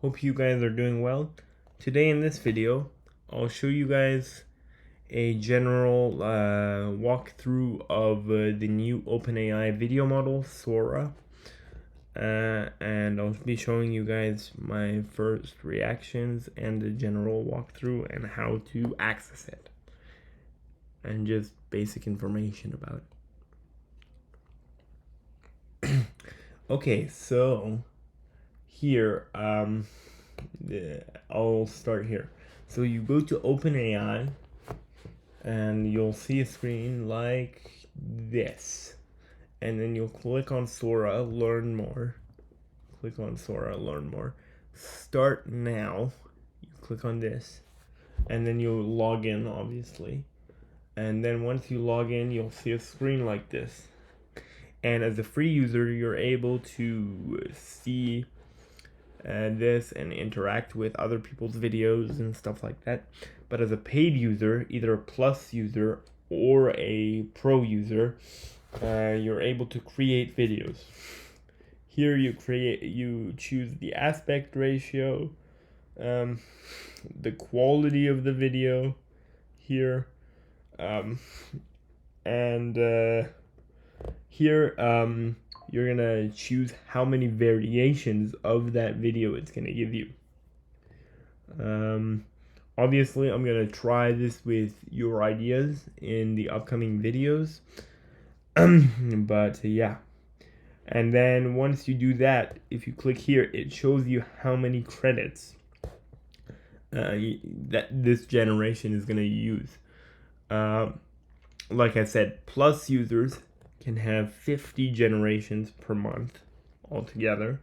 Hope you guys are doing well. Today in this video, I'll show you guys a general walkthrough of the new OpenAI video model, Sora. And I'll be showing you guys my first reactions and the general walkthrough and how to access it. And just basic information about it. Okay, so here, I'll start here. So you go to OpenAI and you'll see a screen like this. And then you'll click on Sora, learn more. Click on Sora, learn more. Start now. You click on this. And then you'll log in, obviously. And then once you log in, you'll see a screen like this. And as a free user, you're able to see this and interact with other people's videos and stuff like that. But as a paid user, either a plus user or a pro user, you're able to create videos. Here you choose the aspect ratio, the quality of the video here, and here you're gonna choose how many variations of that video it's gonna give you. Obviously I'm gonna try this with your ideas in the upcoming videos. But yeah, and then once you do that, if you click here, it shows you how many credits that this generation is gonna use. Like I said, plus users can have 50 generations per month altogether,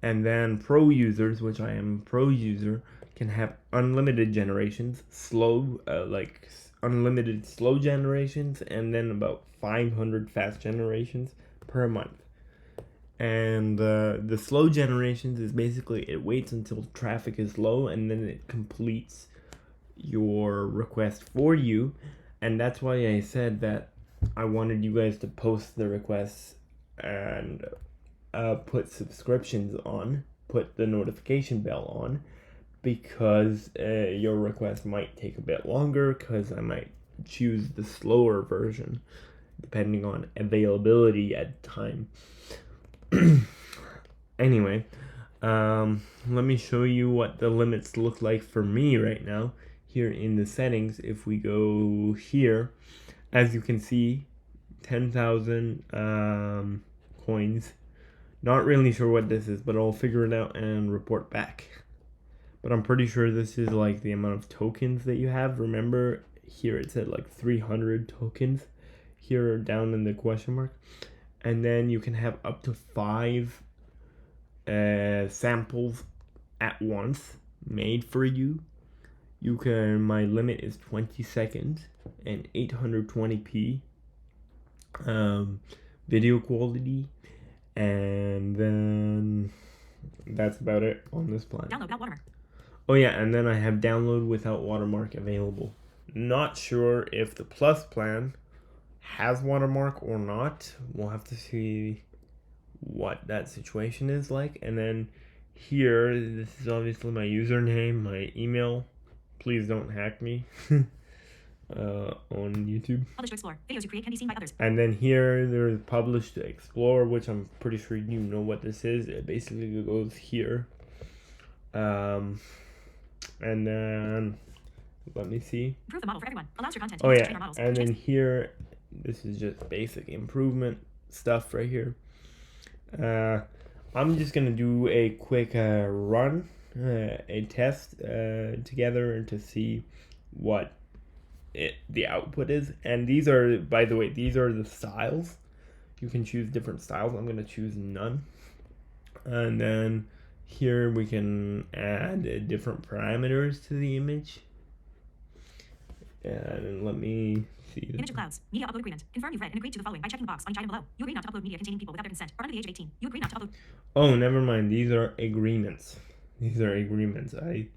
and then pro users, which I am a pro user, can have unlimited generations, like unlimited slow generations, and then about 500 fast generations per month. And the slow generations is basically it waits until traffic is low and then it completes your request for you. And that's why I said that I wanted you guys to post the requests and put subscriptions on, put the notification bell on, because your request might take a bit longer because I might choose the slower version depending on availability at the time. Anyway, let me show you what the limits look like for me right now. Here in the settings, if we go here, as you can see, 10,000 coins. Not really sure what this is, but I'll figure it out and report back. But I'm pretty sure this is like the amount of tokens that you have. Remember, here it said like 300 tokens. Here down in the question mark. And then you can have up to 5 samples at once made for you. My limit is 20 seconds and 820p video quality, and then that's about it on this plan. Download without watermark. Oh yeah, and then I have download without watermark available. Not sure if the plus plan has watermark or not. We'll have to see what that situation is like. And then here, this is obviously my username, my email. Please don't hack me on YouTube. Publish to explore. Videos you create can be seen by others. And then here there's publish to explore, which I'm pretty sure you know what this is. It basically goes here. And then let me see. Improve the model for everyone. Allows your content Oh to yeah, train our models. and then here, this is just basic improvement stuff right here. I'm just gonna do a quick run, a test together to see what the output is. And these are, by the way, these are the styles. You can choose different styles. I'm gonna choose none. And then here we can add different parameters to the image. And let me see. Image of clouds. Media upload agreement. Confirm you've read and agreed to the following by checking the box on each item below. You agree not to upload media containing people without their consent or under the age of 18. You agree not to upload. Oh, never mind. These are agreements. These are agreements. I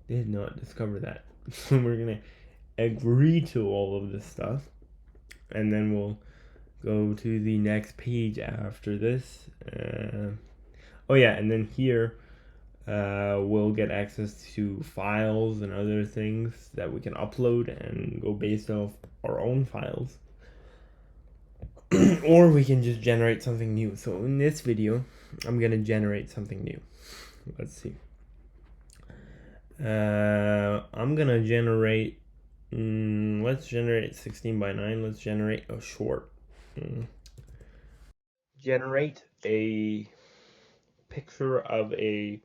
did not discover that. So we're gonna agree to all of this stuff, and then we'll go to the next page after this. Oh yeah, and then here we'll get access to files and other things that we can upload and go based off our own files. Or we can just generate something new. So in this video, I'm gonna generate something new. Let's see. I'm gonna generate. Let's generate 16 by 9. Let's generate a short. Generate a picture of a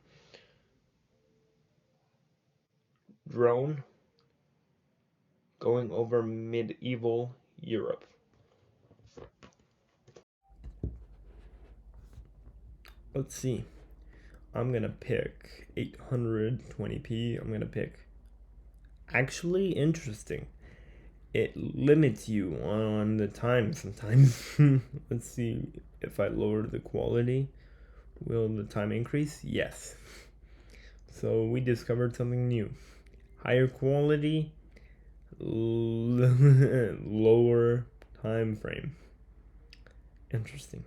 drone going over medieval Europe. Let's see. I'm gonna pick 820p. I'm gonna pick. Actually, interesting. It limits you on the time sometimes. Let's see if I lower the quality. Will the time increase? Yes. So we discovered something new. Higher quality, lower time frame. Interesting.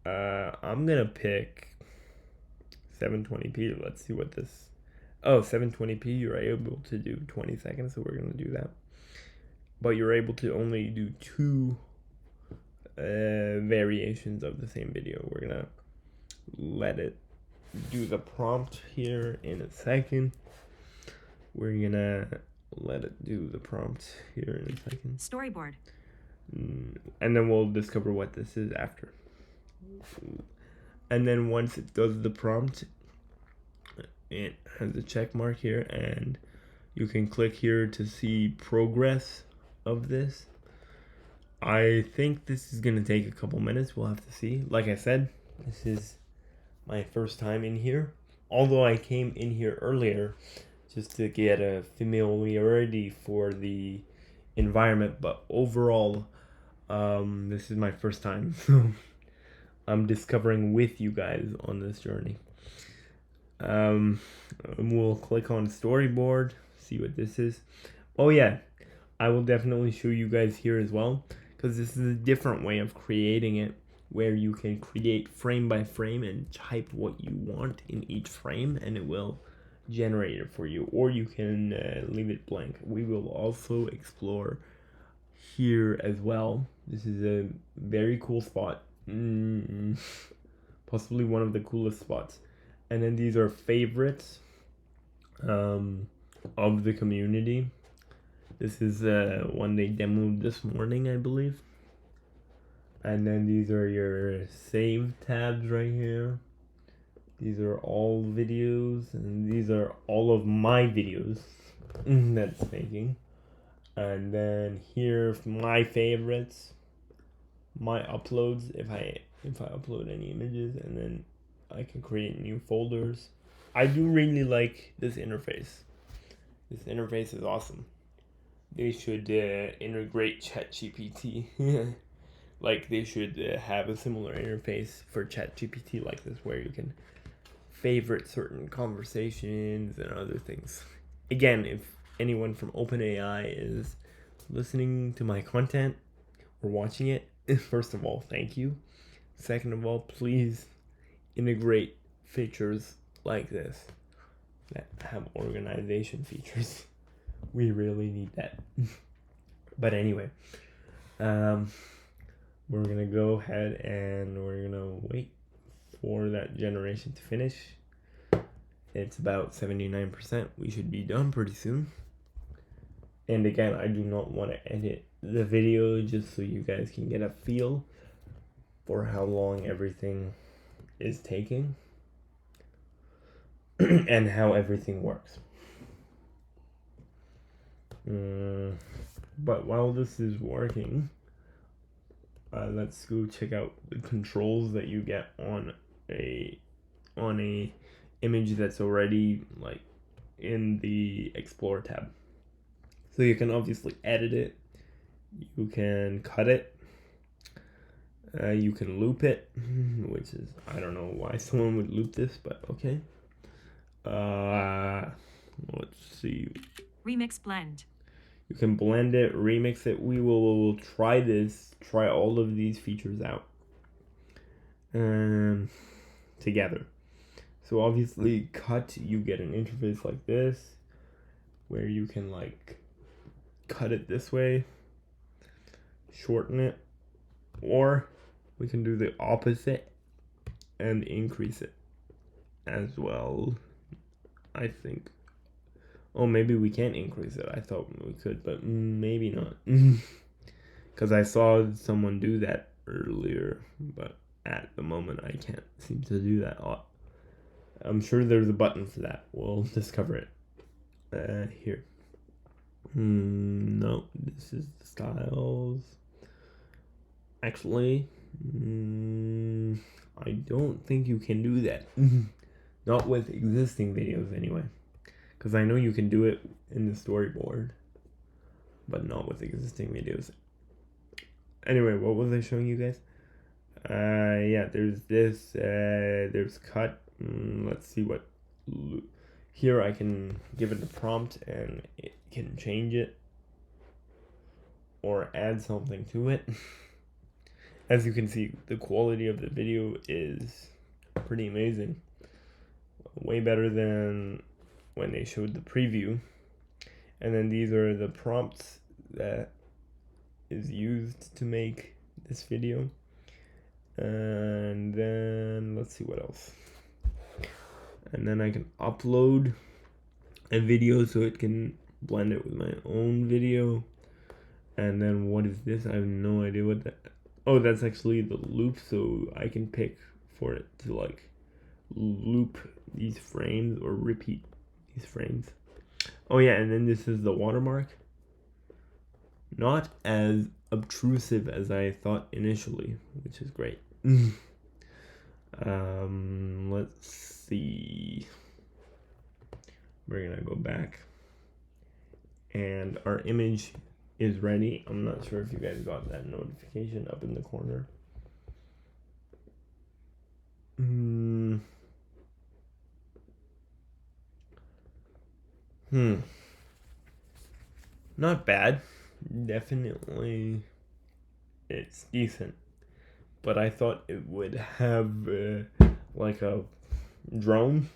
I'm gonna pick 720p. Let's see what this. Oh, 720p, you're able to do 20 seconds, so we're gonna do that. But you're able to only do 2 variations of the same video. We're gonna let it do the prompt here in a second. We're gonna let it do the prompt here in a second. Storyboard. And then we'll discover what this is after. And then once it does the prompt, it has a check mark here, and you can click here to see progress of this. I think this is gonna take a couple minutes. We'll have to see. Like I said, this is my first time in here. Although I came in here earlier just to get a familiarity for the environment, but overall, this is my first time. So I'm discovering with you guys on this journey. We'll click on storyboard, see what this is. Oh yeah, I will definitely show you guys here as well, because this is a different way of creating it, where you can create frame by frame and type what you want in each frame, and it will generate it for you, or you can leave it blank. We will also explore here as well. This is a very cool spot, possibly one of the coolest spots. And then these are favorites of the community. This is one they demoed this morning, I believe. And then these are your save tabs right here. These are all videos, and these are all of my videos that's making. And then here, my favorites, my uploads, if I upload any images, and then I can create new folders. I do really like this interface. This interface is awesome. They should integrate ChatGPT. Like they should have a similar interface for ChatGPT like this, where you can favorite certain conversations and other things. Again, if anyone from OpenAI is listening to my content or watching it, first of all, thank you. Second of all, please integrate features like this that have organization features. We really need that. But anyway, we're gonna go ahead and we're gonna wait for that generation to finish. It's about 79%. We should be done pretty soon. And again, I do not want to edit the video, just so you guys can get a feel for how long everything is taking and how everything works. But while this is working, let's go check out the controls that you get on a image that's already like in the Explore tab. So you can obviously edit it, you can cut it, you can loop it, which is, I don't know why someone would loop this, but okay. Let's see. Remix blend. You can blend it, remix it. We will try all of these features out together. So obviously cut, you get an interface like this where you can like cut it this way, shorten it, or we can do the opposite and increase it as well, I think. Oh, maybe we can't increase it. I thought we could, but maybe not. Because I saw someone do that earlier, but at the moment I can't seem to do that. I'm sure there's a button for that. We'll discover it. Here. No, this is the styles. Actually, I don't think you can do that. Not with existing videos anyway. Because I know you can do it in the storyboard, but not with existing videos. Anyway, what was I showing you guys? Yeah, there's this, there's cut. Let's see what. Here I can give it a prompt and it can change it or add something to it. As you can see, the quality of the video is pretty amazing. Way better than when they showed the preview. And then these are the prompts that is used to make this video. And then let's see what else. And then I can upload a video so it can blend it with my own video. And then what is this? I have no idea what that. Oh, that's actually the loop, so I can pick for it to like loop these frames or repeat these frames. Oh yeah, and then this is the watermark. Not as obtrusive as I thought initially, which is great. Let's see. We're gonna go back. And our image is ready. I'm not sure if you guys got that notification up in the corner. Not bad. Definitely, it's decent. But I thought it would have like a drone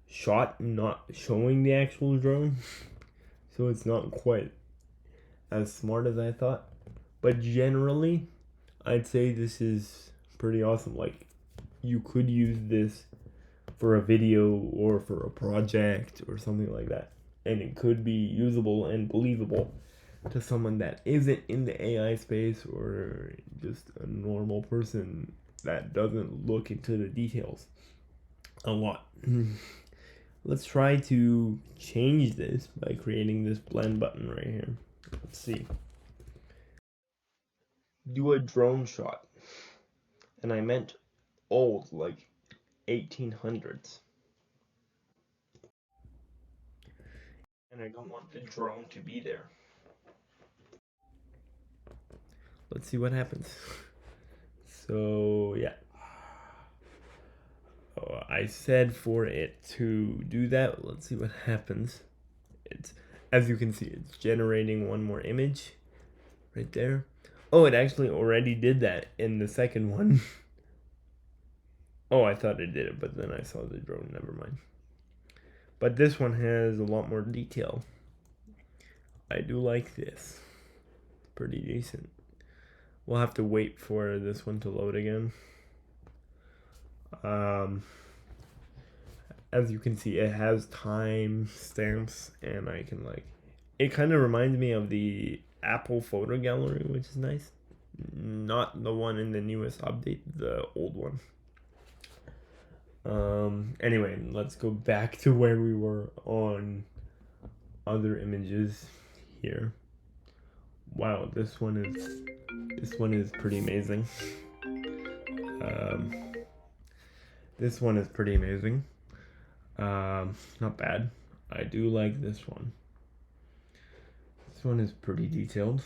shot, not showing the actual drone. So it's not quite as smart as I thought. But generally, I'd say this is pretty awesome. Like, you could use this for a video or for a project or something like that. And it could be usable and believable to someone that isn't in the AI space or just a normal person that doesn't look into the details a lot. Let's try to change this by creating this blend button right here. Let's see. Do a drone shot. And I meant old, like 1800s. And I don't want the drone to be there. Let's see what happens. So, yeah. Oh, I said for it to do that. Let's see what happens. It's, as you can see, it's generating one more image right there. Oh, it actually already did that in the second one. Oh, I thought it did it, but then I saw the drone. Never mind. But this one has a lot more detail. I do like this. Pretty decent. We'll have to wait for this one to load again. As you can see, it has time stamps, and I can like. It kind of reminds me of the Apple photo gallery, which is nice. Not the one in the newest update, the old one. Anyway, let's go back to where we were on other images here. Wow, this one is pretty amazing. This one is pretty amazing. Not bad. I do like this one. This one is pretty detailed.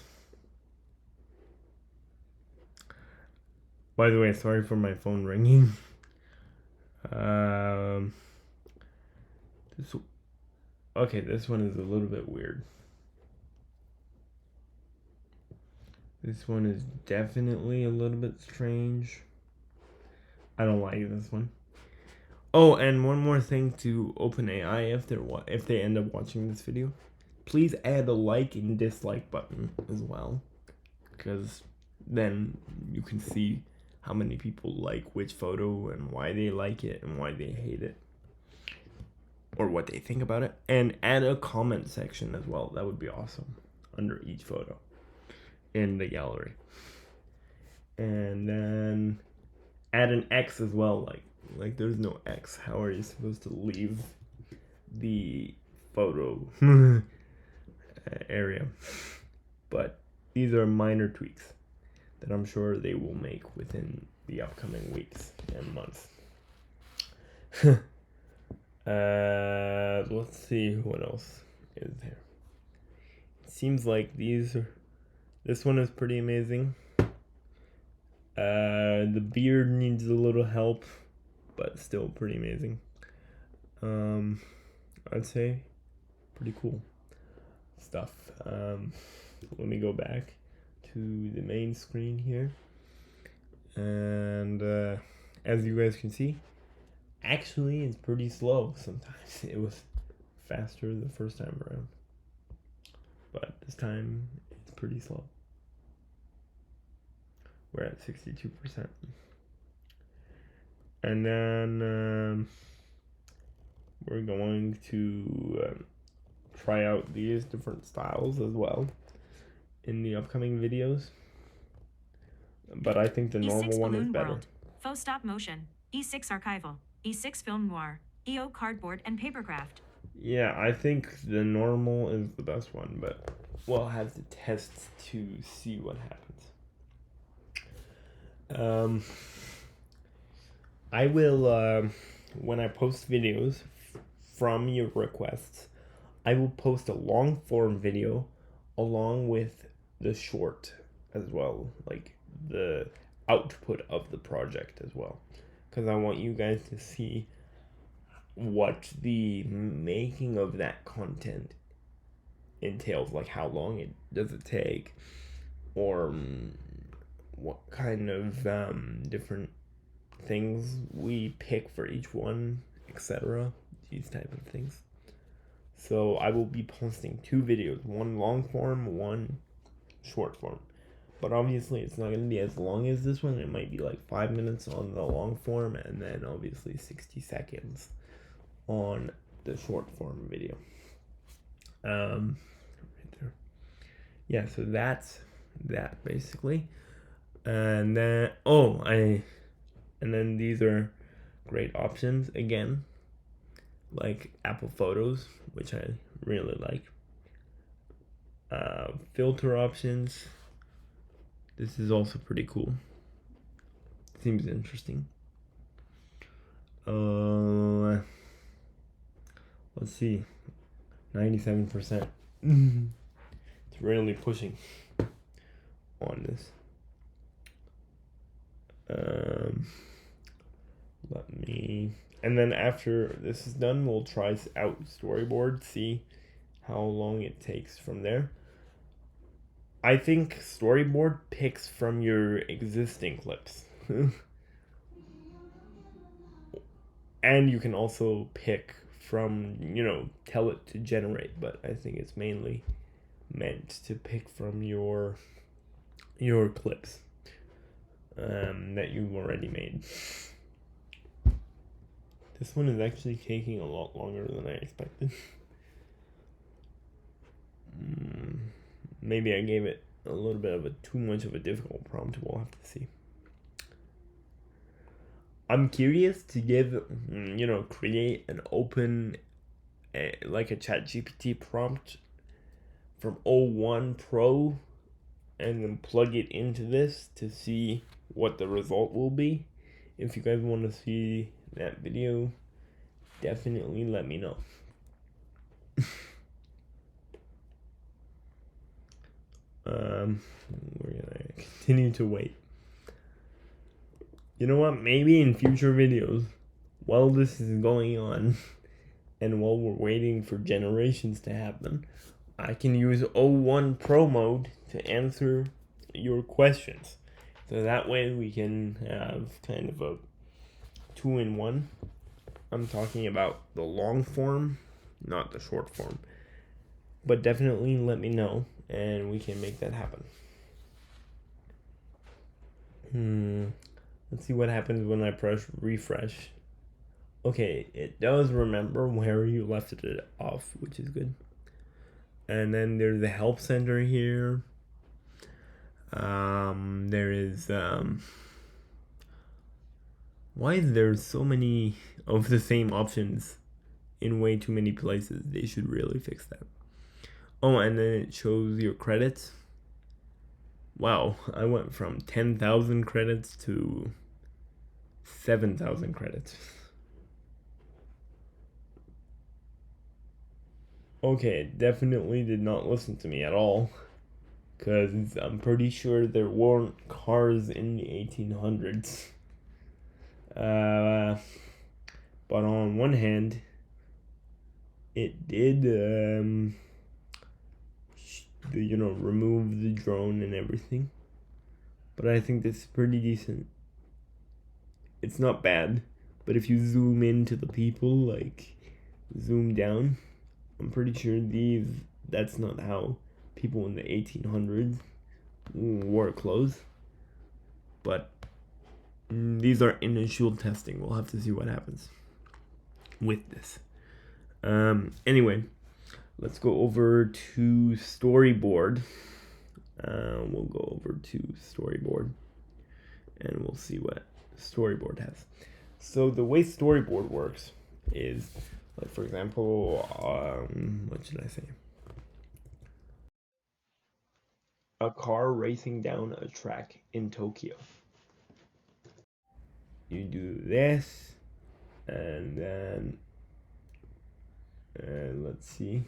By the way, sorry for my phone ringing. This one is a little bit weird. This one is definitely a little bit strange. I don't like this one. Oh, and one more thing to OpenAI, if they end up watching this video, please add a like and dislike button as well, because then you can see how many people like which photo and why they like it and why they hate it, or what they think about it. And add a comment section as well. That would be awesome under each photo in the gallery. And then add an X as well. Like there's no X. How are you supposed to leave the photo area? But these are minor tweaks that I'm sure they will make within the upcoming weeks and months. Let's see what else is there. It seems like this one is pretty amazing. The beard needs a little help, but still pretty amazing. I'd say pretty cool stuff. Let me go back to the main screen here, and as you guys can see, actually it's pretty slow sometimes. It was faster the first time around, but this time it's pretty slow. We're at 62%. And then we're going to try out these different styles as well in the upcoming videos. But I think the normal E6 one is Balloon better. World, Faux Stop Motion, E6 Archival, E6 Film Noir, EO Cardboard and Papercraft. Yeah, I think the normal is the best one, but we'll have to test to see what happens. I will, when I post videos from your requests, I will post a long form video along with the short as well, like the output of the project as well, because I want you guys to see what the making of that content entails, like how long does it take, or what kind of different things we pick for each one, etc. These type of things. So I will be posting 2 videos, one long form, one short form. But obviously it's not going to be as long as this one. It might be like 5 minutes on the long form and then obviously 60 seconds on the short form video. Right there. Yeah, so that's that basically. And then and then these are great options again, like Apple Photos, which I really like. Filter options. This is also pretty cool. Seems interesting. Let's see. 97%. It's really pushing on this. And then after this is done, we'll try out Storyboard, see how long it takes from there. I think Storyboard picks from your existing clips. And you can also pick from, tell it to generate, but I think it's mainly meant to pick from your clips that you've already made. This one is actually taking a lot longer than I expected. Maybe I gave it a little bit of too much of a difficult prompt. We'll have to see. I'm curious to create an open, like a ChatGPT prompt from 01 Pro and then plug it into this to see what the result will be. If you guys want to see that video, definitely let me know. We're gonna continue to wait. You know what? Maybe in future videos, while this is going on, and while we're waiting for generations to happen, I can use 01 Pro mode to answer your questions. So that way we can have kind of a 2-in-1 I'm talking about the long form, not the short form. But definitely let me know, and we can make that happen. Let's see what happens when I press refresh. Okay, it does remember where you left it off, which is good. And then there's the help center here. There is why is there so many of the same options in way too many places? They should really fix that. Oh, and then it shows your credits. Wow, I went from 10,000 credits to 7,000 credits. Okay, it definitely did not listen to me at all. Because I'm pretty sure there weren't cars in the 1800s. But on one hand, it did, remove the drone and everything. But I think that's pretty decent. It's not bad, but if you zoom into the people, like zoom down, I'm pretty sure that's not how people in the 1800s wore clothes. But these are initial testing. We'll have to see what happens with this. Anyway, let's go over to storyboard. We'll go over to storyboard and we'll see what storyboard has. So the way storyboard works is, like, for example, what should I say? A car racing down a track in Tokyo. You do this, and then let's see.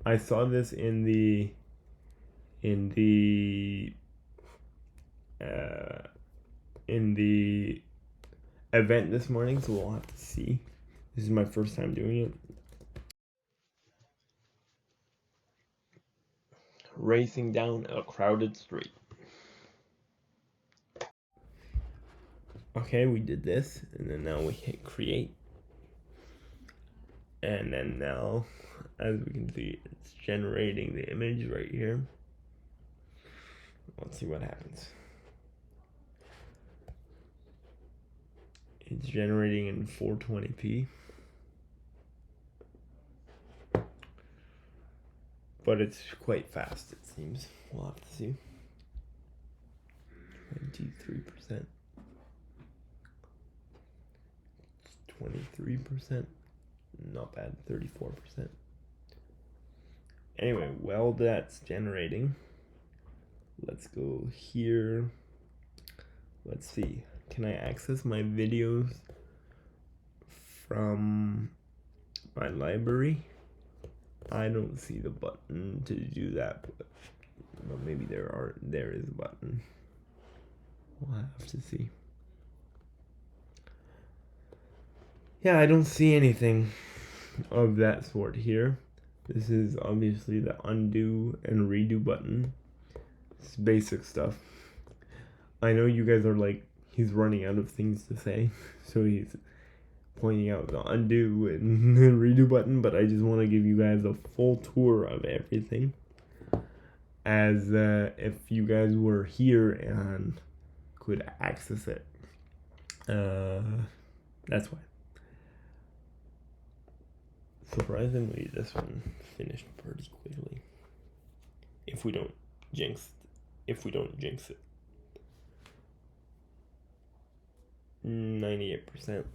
I saw this in the event this morning, so we'll have to see. This is my first time doing it. Racing down a crowded street. Okay, we did this, and then now we hit create. And then now, as we can see, it's generating the image right here. Let's see what happens. It's generating in 420p. But it's quite fast, it seems. We'll have to see. 23%. 23%. Not bad. 34%. Anyway, while that's generating, let's go here. Let's see. Can I access my videos from my library? I don't see the button to do that, but well, maybe there is a button. We'll have to see. Yeah, I don't see anything of that sort here. This is obviously the undo and redo button. It's basic stuff. I know you guys are like, he's running out of things to say, so he's pointing out the undo and redo button, but I just want to give you guys a full tour of everything, as if you guys were here and could access it. That's why. Surprisingly, this one finished pretty quickly. If we don't jinx it. 98%.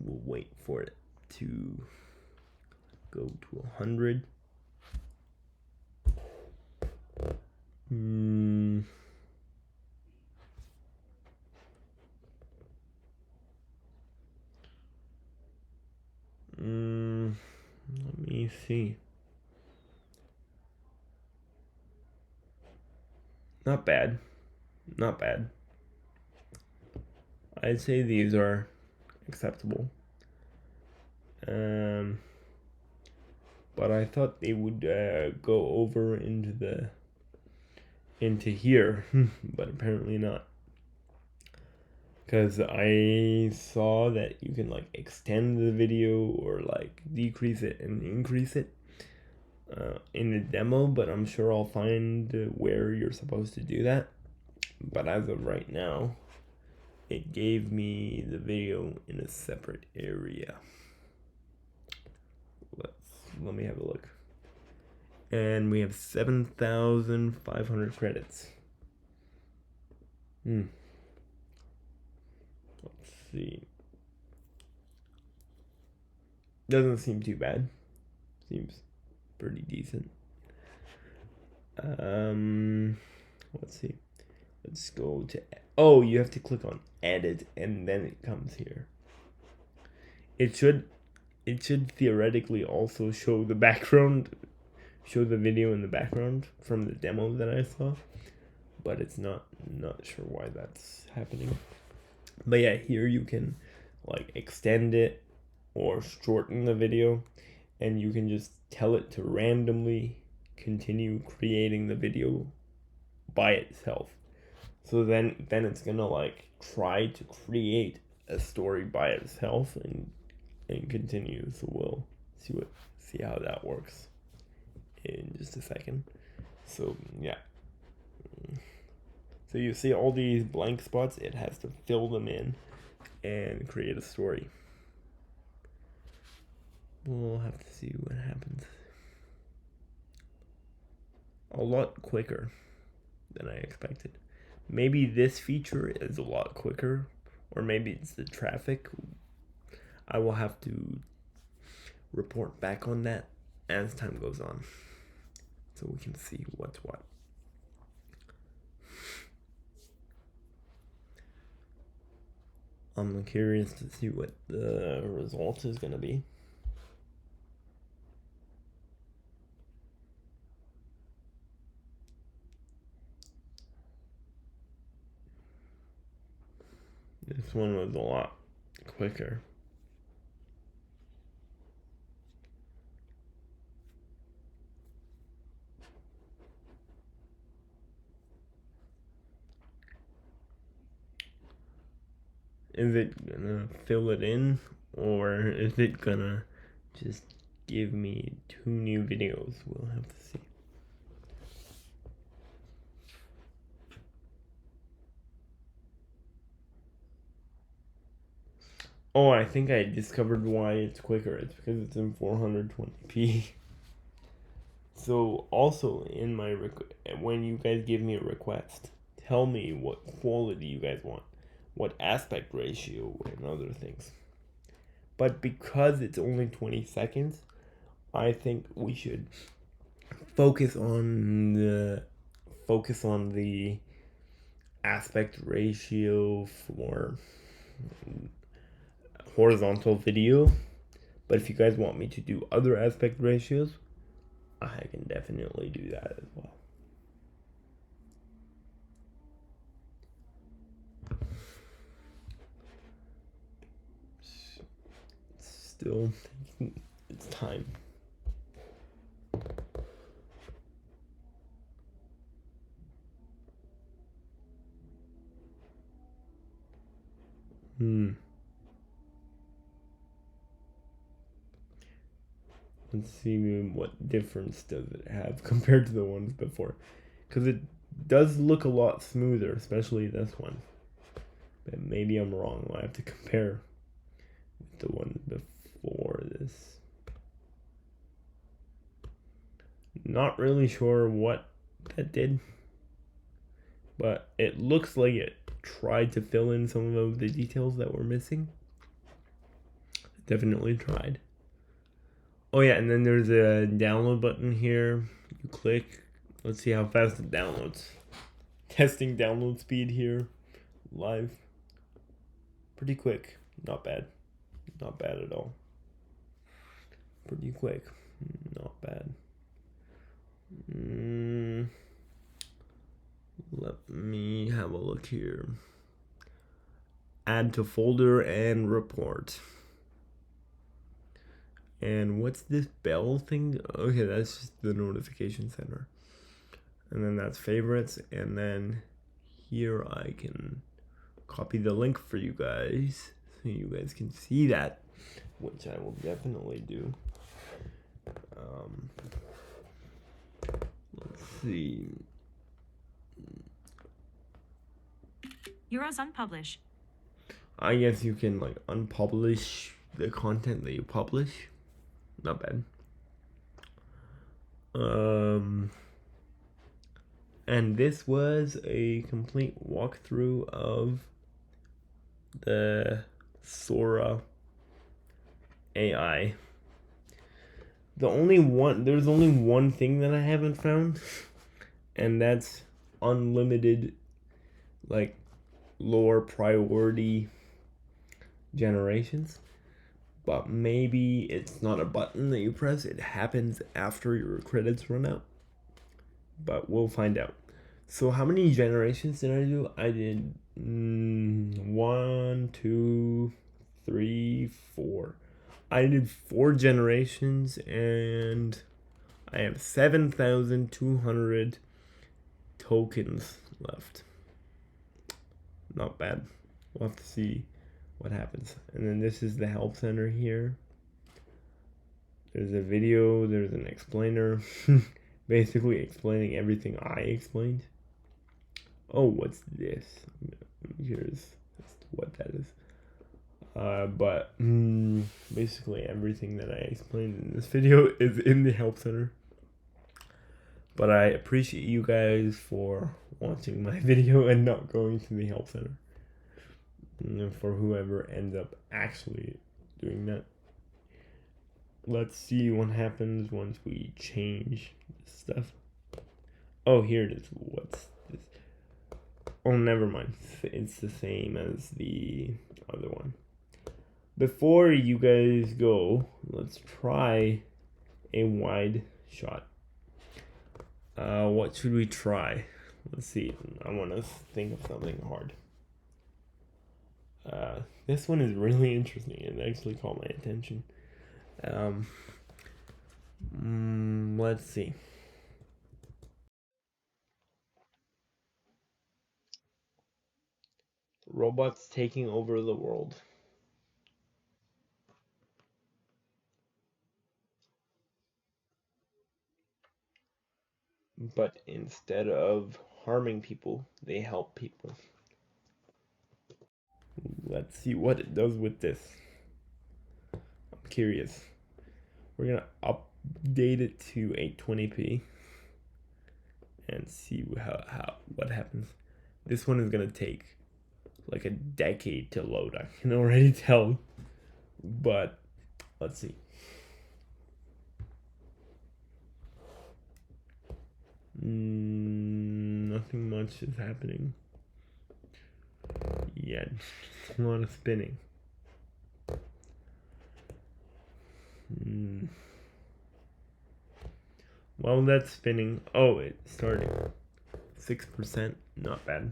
We'll wait for it to go to 100. Let me see. Not bad. Not bad. I'd say these are acceptable. But I thought they would go over into here, but apparently not. because I saw that you can like extend the video or like decrease it and increase it in the demo, but I'm sure I'll find where you're supposed to do that. But as of right now, it gave me the video in a separate area. Let me have a look. And we have 7,500 credits. Let's see. Doesn't seem too bad. Seems pretty decent. Let's see. Let's go to. Oh, you have to click on edit, and then it comes here. It should theoretically also show the background, show the video in the background from the demo that I saw, but it's not sure why that's happening. But yeah, here you can like extend it or shorten the video, and you can just tell it to randomly continue creating the video by itself. So then it's gonna like try to create a story by itself and continue. So we'll see how that works in just a second. So yeah. So you see all these blank spots, it has to fill them in and create a story. We'll have to see what happens. A lot quicker than I expected. Maybe this feature is a lot quicker, or maybe it's the traffic. I will have to report back on that as time goes on, so we can see what's what. I'm curious to see what the result is going to be. This one was a lot quicker. Is it gonna fill it in, or is it gonna just give me 2 new videos? We'll have to see. Oh, I think I discovered why it's quicker. It's because it's in 420p. So also in my when you guys give me a request, tell me what quality you guys want, what aspect ratio, and other things. But because it's only 20 seconds, I think we should focus on the aspect ratio for horizontal video. But if you guys want me to do other aspect ratios, I can definitely do that as well. Still, it's time. Let's see what difference does it have compared to the ones before, because it does look a lot smoother, especially this one. But maybe I'm wrong. I have to compare with the one before this. Not really sure what that did, but it looks like it tried to fill in some of the details that were missing. It definitely tried. Oh yeah, and then there's a download button here. You click. Let's see how fast it downloads. Testing download speed here, live. Pretty quick. Not bad. Not bad at all. Pretty quick. Not bad. Let me have a look here. Add to folder and report. And what's this bell thing? Okay, that's just the notification center. And then that's favorites. And then here I can copy the link for you guys so you guys can see that, which I will definitely do. Let's see. Euros unpublish. I guess you can like unpublish the content that you publish. Not bad. And this was a complete walkthrough of the Sora AI. There's only one thing that I haven't found, and that's unlimited, like, lower priority generations. But maybe it's not a button that you press, it happens after your credits run out. But we'll find out. So how many generations did I do? I did 1, 2, 3, 4. I did 4 generations, and I have 7,200 tokens left. Not bad. We'll have to see what happens. And then this is the help center here. There's a video, there's an explainer, basically explaining everything I explained. Oh, what's this? Here's what that is. But basically everything that I explained in this video is in the help center. But I appreciate you guys for watching my video and not going to the help center. And for whoever ends up actually doing that. Let's see what happens once we change this stuff. Oh, here it is. What's this? Oh, never mind. It's the same as the other one. Before you guys go, let's try a wide shot. What should we try? Let's see. I want to think of something hard. This one is really interesting. It actually caught my attention. Let's see. Robots taking over the world. But instead of harming people, they help people. Let's see what it does with this. I'm curious. We're gonna update it to 820p and see what happens. This one is gonna take like a decade to load. I can already tell. But let's see. Nothing much is happening yet. A lot of spinning. While that's spinning, oh, it's starting. 6%, not bad.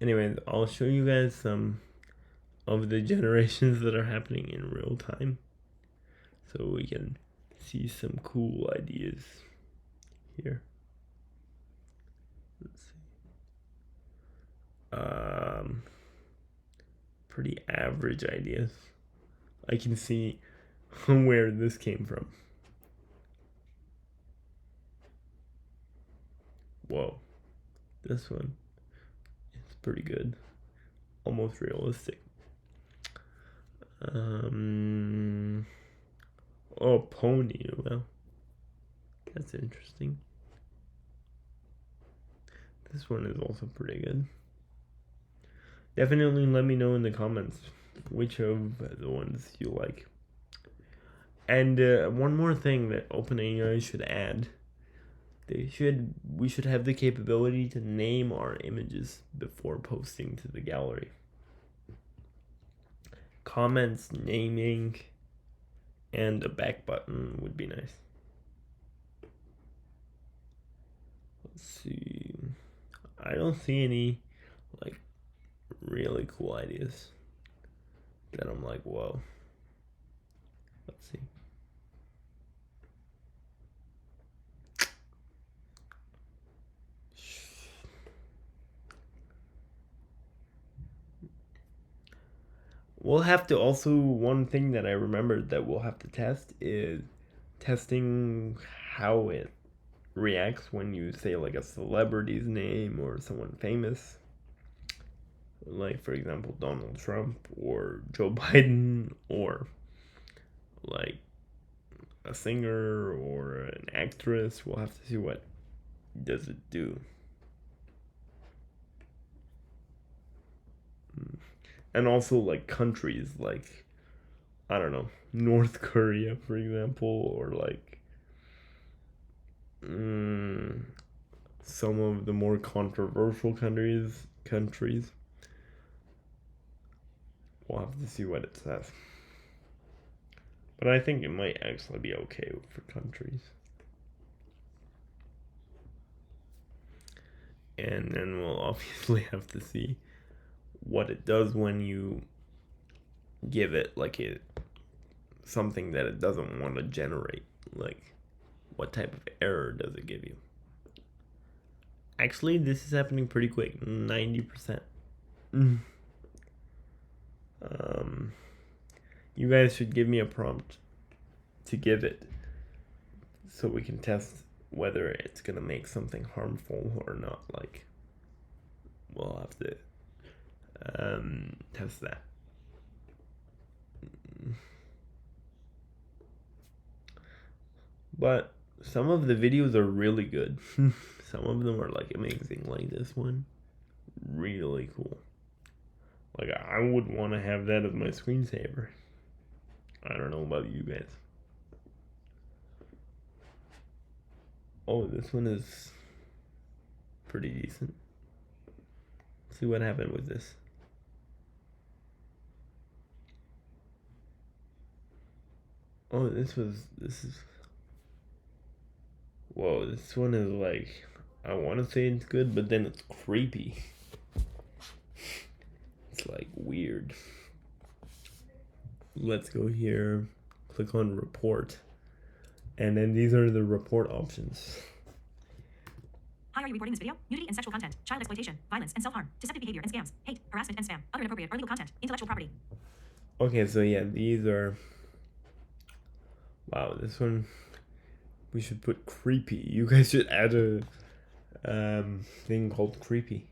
Anyways, I'll show you guys some of the generations that are happening in real time, so we can see some cool ideas here. Let's see. Pretty average ideas. I can see where this came from. Whoa, this one is pretty good, almost realistic. Oh, pony. Well, that's interesting. This one is also pretty good. Definitely let me know in the comments which of the ones you like. And one more thing that OpenAI should add. We should have the capability to name our images before posting to the gallery. Comments, naming, and a back button would be nice. Let's see. I don't see any like really cool ideas that I'm like, whoa. Let's see. we'll have to also, one thing that I remembered that we'll have to test is testing how it reacts when you say like a celebrity's name or someone famous. Like, for example, Donald Trump or Joe Biden, or like a singer or an actress. We'll have to see what does it do. And also like countries, like, I don't know, North Korea, for example, or like some of the more controversial countries. We'll have to see what it says. But I think it might actually be okay for countries. And then we'll obviously have to see what it does when you give it like something that it doesn't want to generate. Like, what type of error does it give you? Actually, this is happening pretty quick, 90%. You guys should give me a prompt to give it so we can test whether it's gonna make something harmful or not. Like, we'll have to test that. But some of the videos are really good. Some of them are like amazing, like this one. Really cool. Like, I would want to have that as my screensaver. I don't know about you guys. Oh, this one is pretty decent. Let's see what happened with this. Oh, this is. Whoa, this one is like, I want to say it's good, but then it's creepy. It's like weird. Let's go here, click on report, and then these are the report options. Hi, are you reporting this video? Nudity and sexual content, child exploitation, violence and self-harm, deceptive behavior and scams, hate, harassment and spam, other inappropriate or illegal content, intellectual property. Okay, so yeah, these are. Wow, this one. We should put creepy. You guys should add a thing called creepy.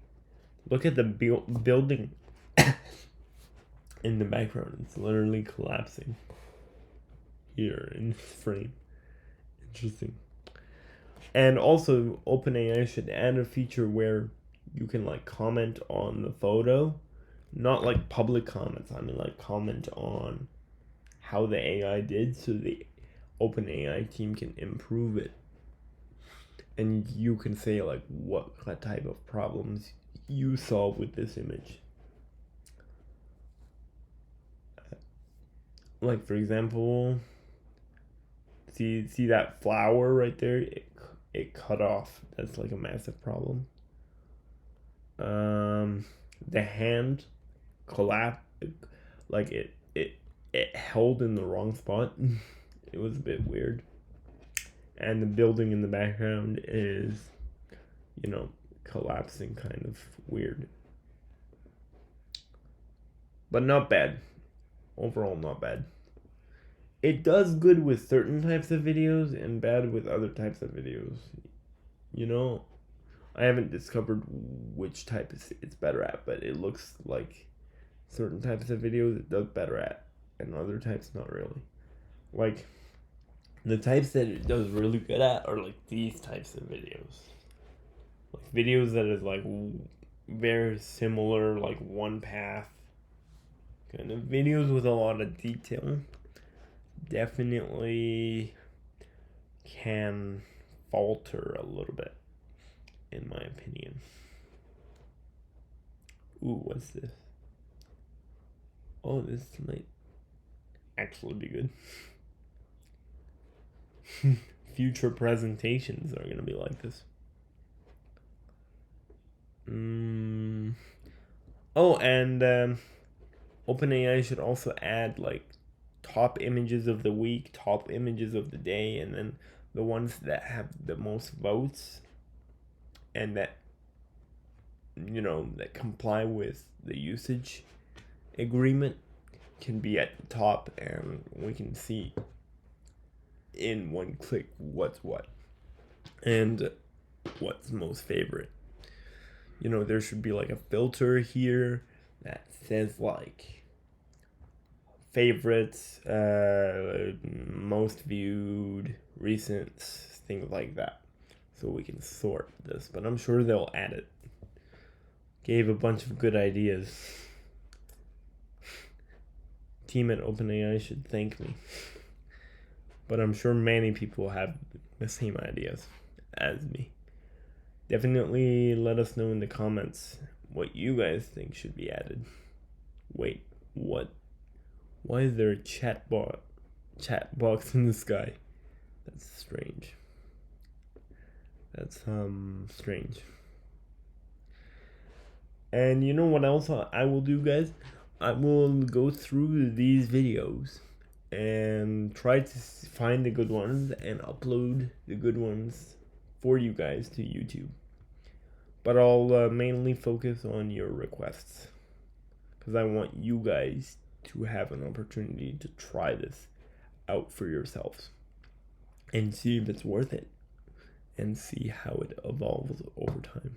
Look at the building in the background. It's literally collapsing here in this frame. Interesting. And also, OpenAI should add a feature where you can like comment on the photo, not like public comments. I mean, like comment on how the AI did, so the OpenAI team can improve it. And you can say like what type of problems you solve with this image. Like, for example, see that flower right there? It cut off. That's like a massive problem. The hand collapsed, like it held in the wrong spot. It was a bit weird. And the building in the background is, collapsing, kind of weird. But not bad. Overall, not bad. It does good with certain types of videos and bad with other types of videos. I haven't discovered which type it's better at, but it looks like certain types of videos it does better at, and other types not really. Like, the types that it does really good at are like these types of videos. Like videos that is like very similar, like one path kind of videos with a lot of detail. Definitely can falter a little bit, in my opinion. Ooh, what's this? Oh, this might actually be good. Future presentations are gonna be like this. Oh, and OpenAI should also add like top images of the week, top images of the day, and then the ones that have the most votes and that that comply with the usage agreement. can be at the top, and we can see in one click what's what and what's most favorite. You know, there should be like a filter here that says like favorites, most viewed, recent, things like that, so we can sort this. But I'm sure they'll add it. Gave a bunch of good ideas. Team at OpenAI should thank me. But I'm sure many people have the same ideas as me. Definitely let us know in the comments what you guys think should be added. Wait, what? Why is there a chat box in the sky? That's strange. That's strange. And you know what else I will do, guys? I will go through these videos and try to find the good ones and upload the good ones for you guys to YouTube. But I'll mainly focus on your requests, because I want you guys to have an opportunity to try this out for yourselves and see if it's worth it and see how it evolves over time.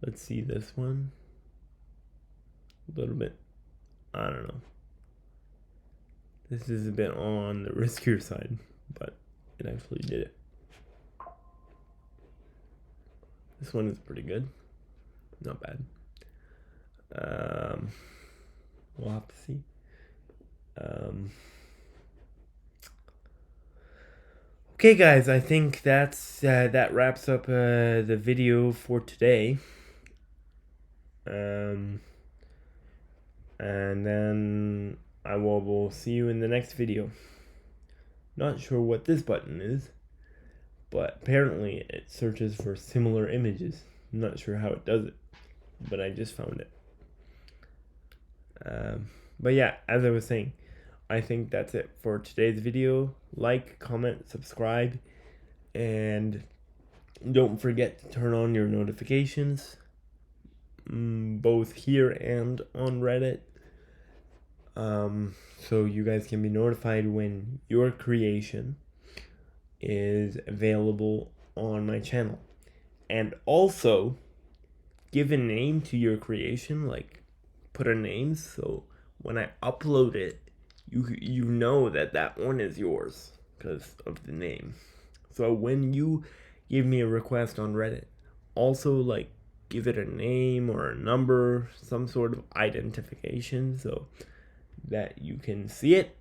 Let's see this one. A little bit, I don't know. This is a bit on the riskier side, but it actually did it. This one is pretty good. Not bad. We'll have to see. Okay, guys, I think that wraps up the video for today. And then I will see you in the next video. Not sure what this button is, but apparently it searches for similar images. I'm not sure how it does it, but I just found it. But yeah, as I was saying, I think that's it for today's video. Like, comment, subscribe, and don't forget to turn on your notifications, both here and on Reddit, so you guys can be notified when your creation is available on my channel. And also, give a name to your creation, like put a name, so when I upload it, you know that one is yours because of the name. So when you give me a request on Reddit, also like give it a name or a number, some sort of identification, so that you can see it,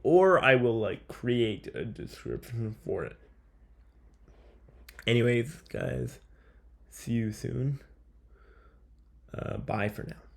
or I will like create a description for it. Anyways, guys, see you soon. Bye for now.